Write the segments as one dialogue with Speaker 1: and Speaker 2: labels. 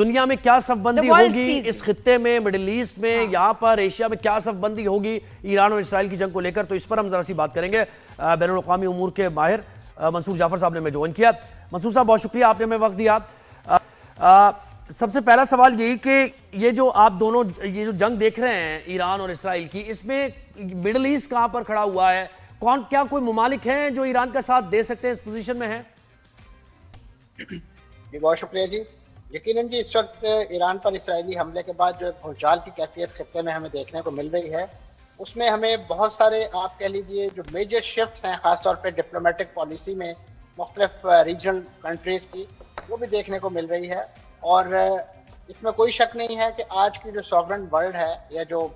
Speaker 1: دنیا میں کیا صف بندی ہوگی اس خطے میں، مڈل ایسٹ میں، یہاں پر ایشیا میں کیا صف بندی ہوگی ایران اور اسرائیل کی جنگ کو لے کر، تو اس پر ہم ذرا سی بات کریں گے۔ بین الاقوامی امور کے ماہر منصور جعفر صاحب نے ہمیں جوائن کیا۔ منصور صاحب بہت شکریہ، آپ نے ہمیں وقت دیا۔ سب سے پہلا سوال یہی کہ یہ جو آپ دونوں یہ جو جنگ دیکھ رہے ہیں ایران اور اسرائیل کی، اس میں مڈل ایسٹ کہاں پر کھڑا ہوا ہے؟ کیا کوئی ممالک ہیں جو ایران کا ساتھ دے سکتے ہیں، اس پوزیشن میں ہیں؟
Speaker 2: جی بہت شکریہ جی۔ یقیناً جی اس وقت ایران پر اسرائیلی حملے کے بعد جو بھونچال کی کیفیت خطے میں ہمیں دیکھنے کو مل رہی ہے، اس میں ہمیں بہت سارے آپ کہہ لیجیے جو میجر شفٹس ہیں، خاص طور پہ ڈپلومیٹک پالیسی میں مختلف ریجنل کنٹریز کی، وہ بھی دیکھنے کو مل رہی ہے۔ اور اس میں کوئی شک نہیں ہے کہ آج کی جو سوورن ورلڈ ہے یا جو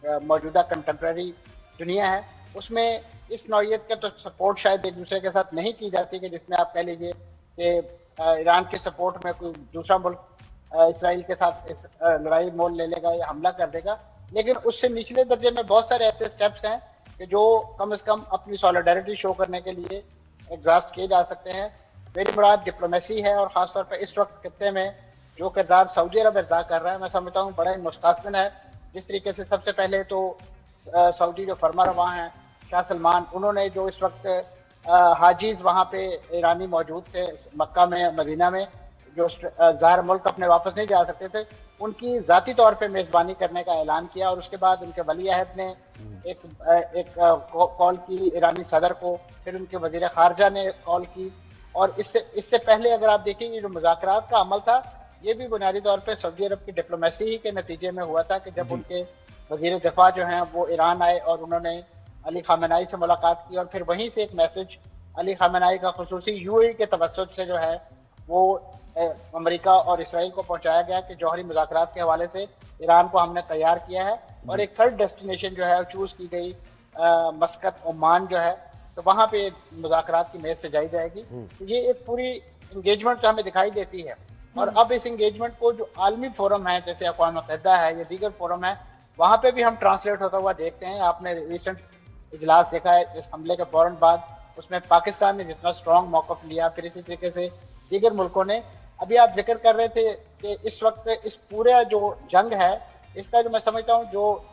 Speaker 2: موجودہ کنٹمپریری دنیا ہے، اس میں اس نوعیت کا تو سپورٹ شاید ایک دوسرے کے ساتھ نہیں کی جاتی کہ جس میں آپ کہہ لیجیے کہ ایران کے سپورٹ میں کوئی دوسرا ملک اسرائیل کے ساتھ لڑائی مول لے لے گا یا حملہ کر دے گا، لیکن اس سے نچلے درجے میں بہت سارے ایسے سٹیپس ہیں کہ جو کم از کم اپنی سولیڈیرٹی شو کرنے کے لیے ایگزاسٹ کیے جا سکتے ہیں۔ میری مراد ڈپلومیسی ہے، اور خاص طور پہ اس وقت خطے میں جو کردار سعودی عرب ادا کر رہا ہے، میں سمجھتا ہوں بڑا ہی مستحسن ہے۔ جس طریقے سے سب سے پہلے تو سعودی جو فرما رواں ہیں شاہ سلمان، انہوں نے جو اس وقت حاجیز وہاں پہ ایرانی موجود تھے مکہ میں، مدینہ میں، جو ظاہر ملک اپنے واپس نہیں جا سکتے تھے، ان کی ذاتی طور پہ میزبانی کرنے کا اعلان کیا، اور اس کے بعد ان کے ولی عہد نے ایک کال کی ایرانی صدر کو، پھر ان کے وزیر خارجہ نے کال کی، اور اس سے پہلے اگر آپ دیکھیں یہ جو مذاکرات کا عمل تھا، یہ بھی بنیادی طور پہ سعودی عرب کی ڈپلومیسی ہی کے نتیجے میں ہوا تھا کہ جب ان کے وزیر دفاع جو ہیں وہ ایران آئے اور انہوں نے علی خامنہئی سے ملاقات کی، اور پھر وہیں سے ایک میسج علی خامنہئی کا خصوصی یو اے ای کے توسط سے جو ہے وہ امریکہ اور اسرائیل کو پہنچایا گیا کہ جوہری مذاکرات کے حوالے سے ایران کو ہم نے تیار کیا ہے، اور ایک تھرڈ ڈیسٹینیشن جو ہے چوز کی گئی مسقط عمان جو ہے، تو وہاں پہ مذاکرات کی میز سجائی جائے گی۔ تو یہ ایک پوری انگیجمنٹ ہمیں دکھائی دیتی ہے، اور اب اس انگیجمنٹ کو جو عالمی فورم ہے جیسے اقوام متحدہ ہے یا دیگر فورم ہے، وہاں پہ بھی ہم ٹرانسلیٹ ہوتا ہوا دیکھتے ہیں۔ آپ نے ریسنٹ اجلاس دیکھا ہے اس حملے کے فوراً بعد، اس میں پاکستان نے جتنا اسٹرانگ موقف لیا، پھر اسی طریقے سے دیگر ملکوں نے۔ ابھی آپ ذکر کر رہے تھے کہ اس وقت اس پورے جو جنگ ہے، اس کا جو میں سمجھتا ہوں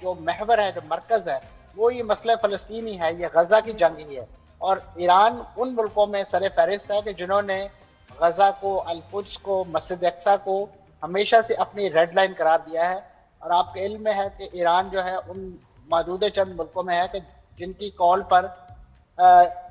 Speaker 2: جو محور ہے، جو مرکز ہے، وہ یہ مسئلہ فلسطین ہی ہے، یہ غزہ کی جنگ ہی ہے، اور ایران ان ملکوں میں سر فہرست ہے کہ جنہوں نے غزہ کو، القدس کو، مسجد اقصی کو ہمیشہ سے اپنی ریڈ لائن قرار دیا ہے۔ اور آپ کے علم میں ہے کہ ایران جو ہے ان محدود چند ملکوں میں ہے کہ جن کی کال پر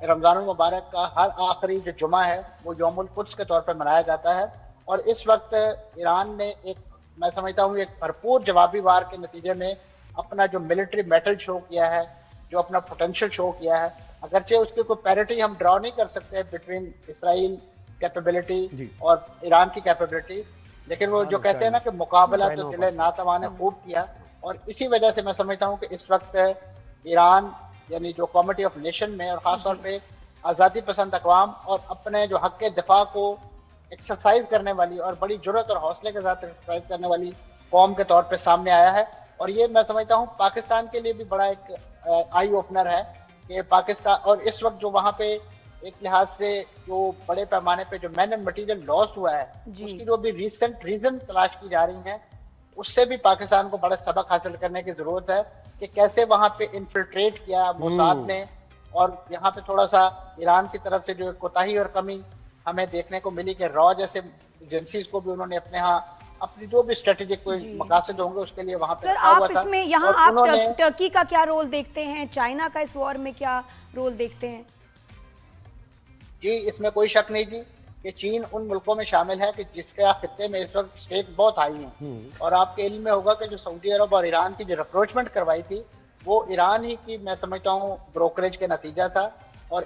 Speaker 2: رمضان المبارک کا ہر آخری جو جمعہ ہے وہ یوم القدس کے طور پر منایا جاتا ہے، اور اس وقت ایران نے ایک میں سمجھتا ہوں ایک بھرپور جوابی وار کے نتیجے میں اپنا جو ملٹری میٹل شو کیا ہے، جو اپنا پوٹینشیل شو کیا ہے، اگرچہ اس کی کوئی پیرٹی ہم ڈرا نہیں کر سکتے بٹوین اسرائیل کیپیبلٹی اور ایران کی کیپیبلٹی، لیکن وہ جو کہتے ہیں نا کہ مقابلہ تو دل ناتوان نے خوب کیا، اور اسی وجہ سے میں سمجھتا ہوں کہ اس وقت ایران یعنی جو کمیٹی آف نیشن میں، اور خاص طور پہ آزادی پسند اقوام اور اپنے جو حق دفاع کو ایکسرسائز کرنے والی اور بڑی جرأت اور حوصلے کے ساتھ ایکسرسائز کرنے والی قوم کے طور پہ سامنے آیا ہے، اور یہ میں سمجھتا ہوں پاکستان کے لیے بھی بڑا ایک آئی اوپنر ہے کہ پاکستان، اور اس وقت جو وہاں پہ ایک لحاظ سے جو بڑے پیمانے پہ جو مین اینڈ مٹیریل لاس ہوا ہے، اس کی جو بھی ریسنٹ ریزن تلاش کی جا رہی ہیں، اس سے بھی پاکستان کو بڑا سبق حاصل کرنے کی ضرورت ہے کہ کیسے وہاں پہ انفلٹریٹ کیا موساد نے، اور یہاں پہ تھوڑا سا ایران کی طرف سے جو کوتاہی اور کمی ہمیں دیکھنے کو ملی کہ را جیسے ایجنسیز کو بھی انہوں نے اپنے ہاں اپنی جو بھی اسٹریٹجک کوئی مقاصد ہوں گے اس کے لیے وہاں پہ رکھا ہوا تھا۔
Speaker 3: اس میں یہاں آپ ٹرکی کا کیا رول دیکھتے ہیں، چائنا کا اس وار میں کیا رول دیکھتے ہیں؟
Speaker 2: جی اس میں کوئی شک نہیں جی کہ چین ان ملکوں میں شامل ہے کہ جس کے خطے میں اس وقت اسٹیک بہت ہائی ہیں، اور آپ کے علم میں ہوگا کہ جو سعودی عرب اور ایران کی جو ریپروچمنٹ کروائی تھی وہ ایران ہی کی میں سمجھتا ہوں بروکریج کا نتیجہ تھا، اور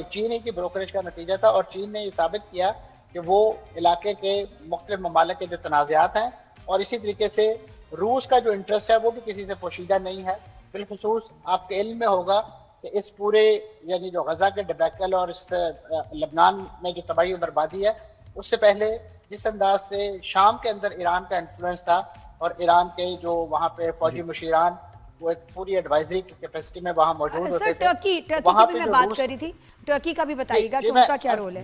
Speaker 2: چین ہی کی بروکریج کا نتیجہ تھا، اور چین نے یہ ثابت کیا کہ وہ علاقے کے مختلف ممالک کے جو تنازعات ہیں، اور اسی طریقے سے روس کا جو انٹرسٹ ہے وہ بھی کسی سے پوشیدہ نہیں ہے۔ بالخصوص آپ کے علم میں ہوگا کہ اس پورے یعنی جو غزہ کے ڈبیکل اور اس لبنان میں جو تباہی و بربادی ہے، اس سے پہلے جس انداز سے شام کے اندر ایران کا انفلوئنس تھا، اور ایران کے جو وہاں پہ فوجی مشیران وہ ایک پوری ایڈوائزری کی کیپیسٹی میں وہاں موجود ہوتے تھے۔
Speaker 3: ٹرکی کی بھی میں بات کر رہی تھی، ٹرکی کا بھی بتائیے گا کہ ان کا کیا رول ہے۔